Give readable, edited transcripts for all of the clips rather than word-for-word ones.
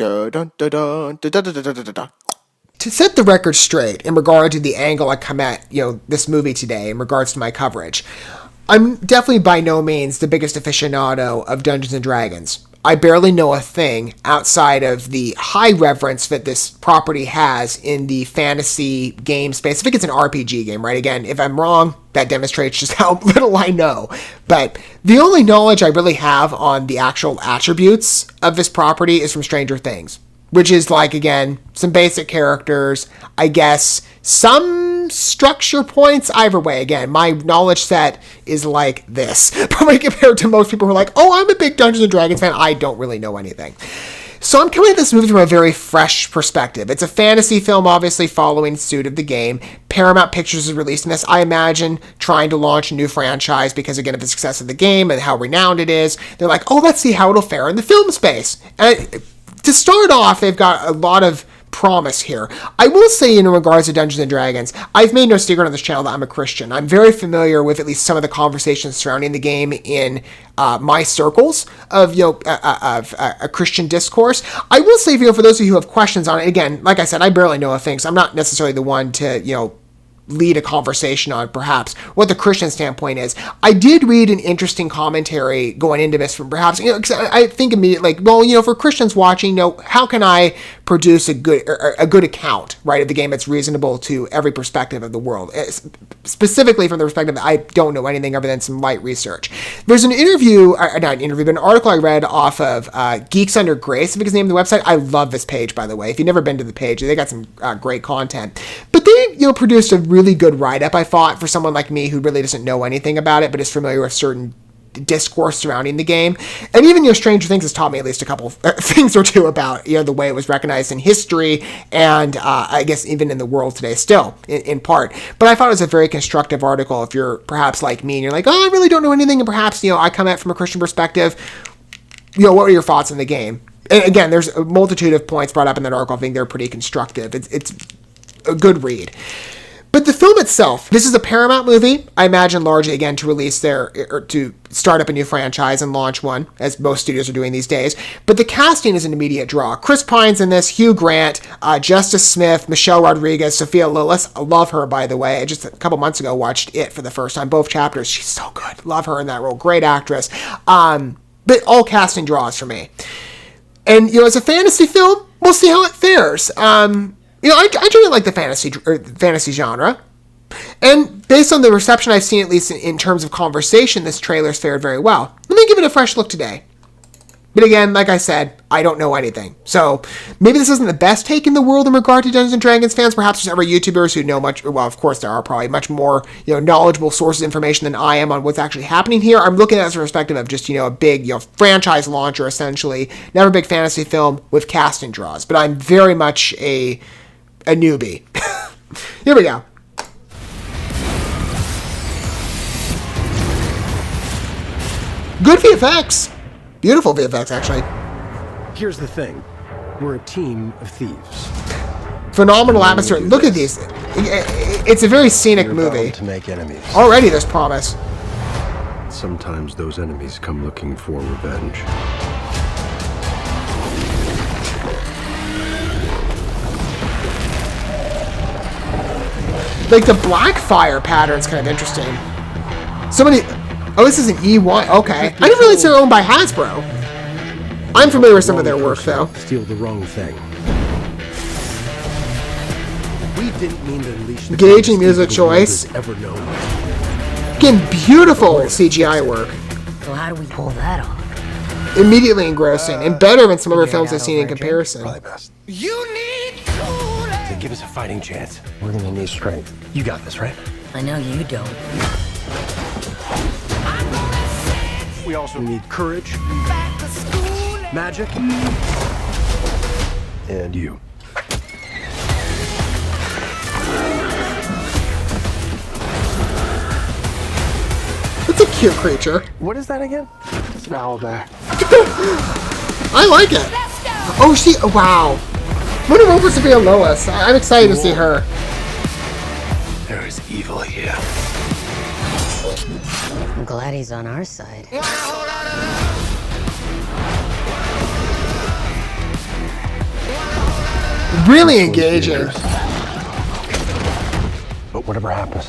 To set the record straight in regard to the angle I come at, this movie today in regards to my coverage, I'm definitely by no means the biggest aficionado of Dungeons & Dragons. I barely know a thing outside of the high reverence that this property has in the fantasy game space. I think it's an RPG game, right? Again, if I'm wrong, that demonstrates just how little I know. But the only knowledge I really have on the actual attributes of this property is from Stranger Things, which is like, again, some basic characters, I guess, some structure points. Either way, again, my knowledge set is like this. Probably compared to most people who are like, oh, I'm a big Dungeons & Dragons fan. I don't really know anything. So I'm coming at this movie from a very fresh perspective. It's a fantasy film, obviously following suit of the game. Paramount Pictures is releasing this, I imagine, trying to launch a new franchise because, again, of the success of the game and how renowned it is. They're like, oh, let's see how it'll fare in the film space. And to start off, they've got a lot of promise here. I will say in regards to Dungeons & Dragons, I've made no secret on this channel that I'm a Christian. I'm very familiar with at least some of the conversations surrounding the game in my circles of a Christian discourse. I will say, for those of you who have questions on it, again, like I said, I barely know a thing, so I'm not necessarily the one to, lead a conversation on perhaps what the Christian standpoint is. I did read an interesting commentary going into this from perhaps, because I think immediately, for Christians watching, how can I produce a good account, right, of the game that's reasonable to every perspective of the world, specifically from the perspective that I don't know anything other than some light research. There's an an article I read off of Geeks Under Grace, I think is the name of the website. I love this page, by the way. If you've never been to the page, they got some great content. But they, produced a really good write-up, I thought, for someone like me who really doesn't know anything about it, but is familiar with certain discourse surrounding the game. And even, Stranger Things has taught me at least a couple things or two about, the way it was recognized in history and, I guess, even in the world today still, in part. But I thought it was a very constructive article if you're perhaps like me and you're like, oh, I really don't know anything, and perhaps, I come at it from a Christian perspective. What are your thoughts on the game? And again, there's a multitude of points brought up in that article. I think they're pretty constructive. It's a good read. But the film itself, this is a Paramount movie, I imagine largely, again, to release or to start up a new franchise and launch one, as most studios are doing these days. But the casting is an immediate draw. Chris Pine's in this, Hugh Grant, Justice Smith, Michelle Rodriguez, Sophia Lillis. I love her, by the way. I just a couple months ago watched It for the first time, both chapters. She's so good. Love her in that role. Great actress. But all casting draws for me. And, as a fantasy film, we'll see how it fares. I generally like the fantasy genre. And based on the reception I've seen, at least in terms of conversation, this trailer's fared very well. Let me give it a fresh look today. But again, like I said, I don't know anything. So maybe this isn't the best take in the world in regard to Dungeons & Dragons fans. Perhaps there's other YouTubers who know much, well, of course there are probably much more, knowledgeable sources of information than I am on what's actually happening here. I'm looking at it as a perspective of just, a big, franchise launcher, essentially. Never a big fantasy film with casting draws. But I'm very much a newbie. Here we go. Good VFX. Beautiful VFX, actually. Here's the thing. We're a team of thieves. Phenomenal atmosphere. Look at these. It's a very scenic movie. To make enemies. Already there's promise. Sometimes those enemies come looking for revenge. Like, the black fire pattern's kind of interesting. Oh, this is an E1. Okay. I didn't realize they're owned by Hasbro. I'm familiar with some of their work, though. Steal the wrong thing. We didn't mean to unleash the engaging music choice. Ever known. Again, beautiful CGI work. So how do we pull that off? Immediately engrossing, and better than some other films I've seen in comparison. Probably best. You need to give us a fighting chance. We're gonna need strength. You got this, right? I know you don't. We also need courage, magic, and you. It's a cute creature. What is that again? It's an owlbear. I like it. Oh, wow. Wonder over Sophia Lois. I'm excited to see her. There is evil here. I'm glad he's on our side. Really engaging. But whatever happens,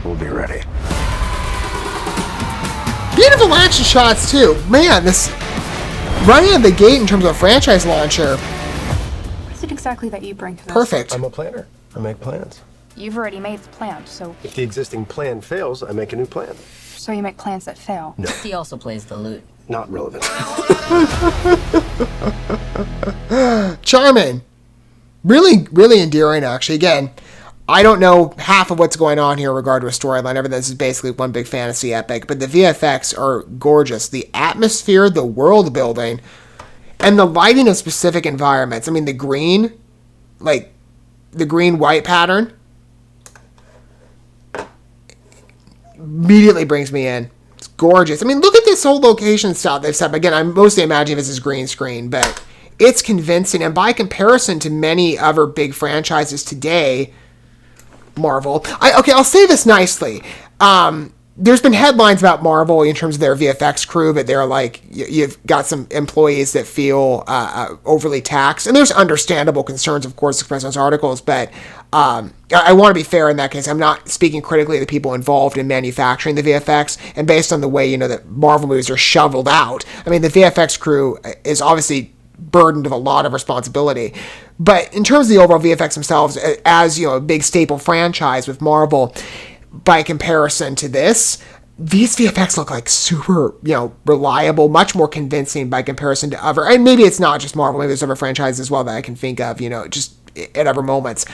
we'll be ready. Beautiful action shots too. Man, this right out of the gate in terms of a franchise launcher. What is it exactly that you bring to this? Perfect. I'm a planner. I make plans. You've already made the plan, so If the existing plan fails, I make a new plan. you make plans that fail. No, He also plays the lute. not relevant. Charming. Really, really endearing, actually. Again, I don't know half of what's going on here in regard to a storyline. Everything is basically one big fantasy epic, but the VFX are gorgeous. The atmosphere, the world building, and the lighting of specific environments. I mean, the green, like the green-white pattern, immediately brings me in. It's gorgeous. I mean, look at this whole location style they've set up. Again, I'm mostly imagining this is green screen, but it's convincing. And by comparison to many other big franchises today, Marvel. I'll say this nicely. There's been headlines about Marvel in terms of their VFX crew, but they're like, you've got some employees that feel overly taxed. And there's understandable concerns, of course, expressed in those articles, but I want to be fair in that case. I'm not speaking critically of the people involved in manufacturing the VFX, and based on the way, that Marvel movies are shoveled out. I mean, the VFX crew is obviously burdened with a lot of responsibility. But in terms of the overall VFX themselves, as a big staple franchise with Marvel, by comparison to this, these VFX look like super, reliable, much more convincing by comparison to other, and maybe it's not just Marvel, maybe there's other franchises as well that I can think of, just at other moments.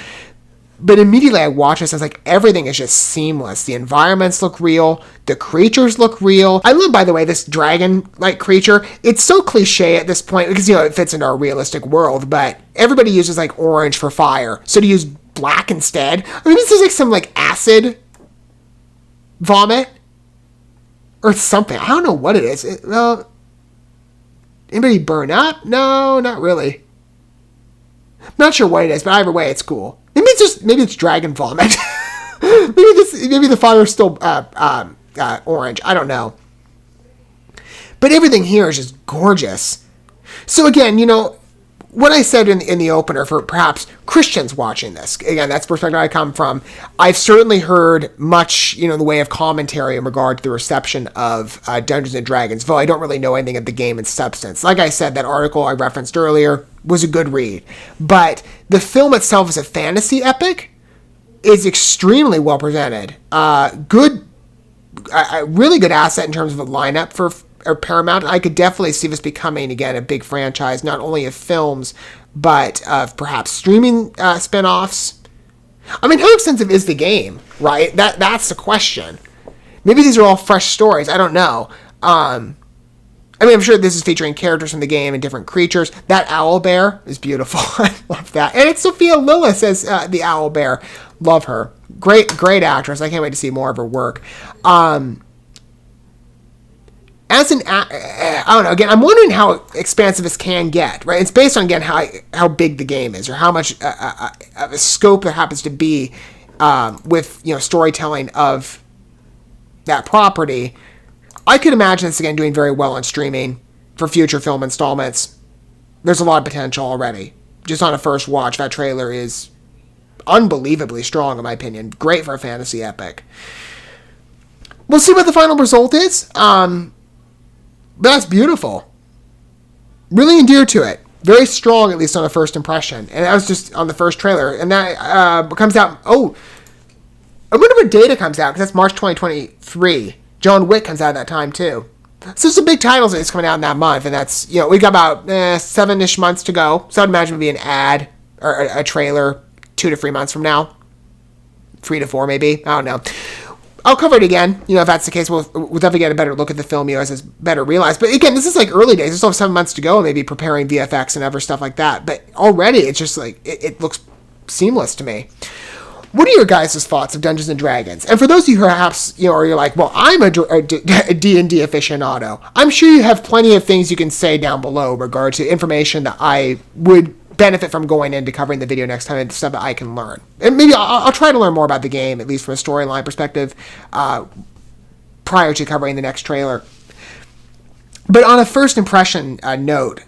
But immediately I watch this, I was like, everything is just seamless. The environments look real. The creatures look real. I love, by the way, this dragon-like creature. It's so cliche at this point because, it fits into our realistic world, but everybody uses, orange for fire. So to use black instead, I mean, this is some, acid vomit or something. I don't know what it is. Anybody burn up? No, not really. I'm not sure what it is, but either way, it's cool. Maybe it's dragon vomit. maybe the fire's still orange. I don't know. But everything here is just gorgeous. So again, what I said in the opener for perhaps Christians watching this, again, that's the perspective I come from. I've certainly heard much, in the way of commentary in regard to the reception of Dungeons & Dragons, though I don't really know anything of the game in substance. Like I said, that article I referenced earlier was a good read. But the film itself is a fantasy epic, is extremely well presented. Good, a really good asset in terms of a lineup for Paramount. I could definitely see this becoming, again, a big franchise, not only of films, but of perhaps streaming spin-offs. I mean, how extensive is the game, right? That's the question. Maybe these are all fresh stories. I don't know. I'm sure this is featuring characters from the game and different creatures. That owl bear is beautiful. I love that. And it's Sophia Lillis as the owl bear. Love her. Great actress. I can't wait to see more of her work. I don't know. Again, I'm wondering how expansive this can get, right? It's based on, again, how big the game is or how much of a scope there happens to be with, storytelling of that property. I could imagine this, again, doing very well on streaming for future film installments. There's a lot of potential already. Just on a first watch, that trailer is unbelievably strong, in my opinion. Great for a fantasy epic. We'll see what the final result is. That's beautiful. Really endeared to it. Very strong, at least on a first impression. And that was just on the first trailer. And that comes out... Oh, I wonder what data comes out, because that's March 2023. John Wick comes out at that time, too. So some big titles that's coming out in that month. And that's, we've got about 7-ish months to go. So I'd imagine it would be an ad or a trailer 2 to 3 months from now. 3 to 4, maybe. I don't know. I'll cover it again, if that's the case. We'll definitely get a better look at the film, as it's better realized. But again, this is early days. There's still 7 months to go, maybe preparing VFX and other stuff like that. But already, it's just it looks seamless to me. What are your guys' thoughts of Dungeons & Dragons? And for those of you who perhaps, or you're like, well, I'm a D&D aficionado, I'm sure you have plenty of things you can say down below in regard to information that I would benefit from going into covering the video next time and stuff that I can learn. And maybe I'll try to learn more about the game, at least from a storyline perspective, prior to covering the next trailer. But on a first impression note,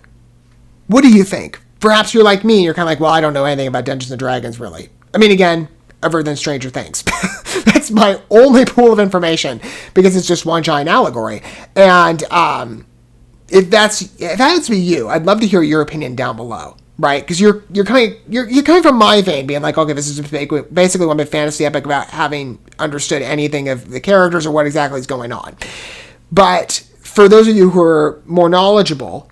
what do you think? Perhaps you're like me, you're kind of like, well, I don't know anything about Dungeons & Dragons, really. I mean, again, other than Stranger Things. That's my only pool of information, because it's just one giant allegory. And if that happens to be you, I'd love to hear your opinion down below, right? Because you're coming from my vein, being like, okay, this is basically one big fantasy epic about having understood anything of the characters or what exactly is going on. But for those of you who are more knowledgeable,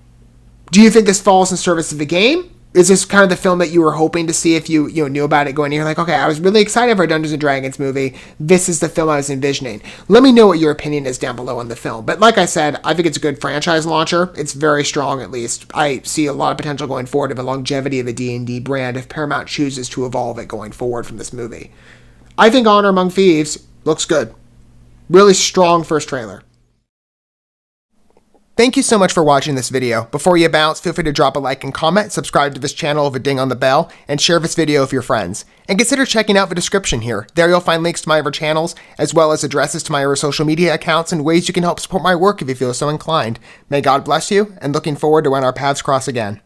do you think this falls in service of the game? Is this kind of the film that you were hoping to see if you knew about it going in? You're like, okay, I was really excited for a Dungeons & Dragons movie. This is the film I was envisioning. Let me know what your opinion is down below on the film. But like I said, I think it's a good franchise launcher. It's very strong, at least. I see a lot of potential going forward of the longevity of the D&D brand if Paramount chooses to evolve it going forward from this movie. I think Honor Among Thieves looks good. Really strong first trailer. Thank you so much for watching this video. Before you bounce, feel free to drop a like and comment, subscribe to this channel with a ding on the bell, and share this video with your friends. And consider checking out the description here. There you'll find links to my other channels, as well as addresses to my other social media accounts and ways you can help support my work if you feel so inclined. May God bless you, and looking forward to when our paths cross again.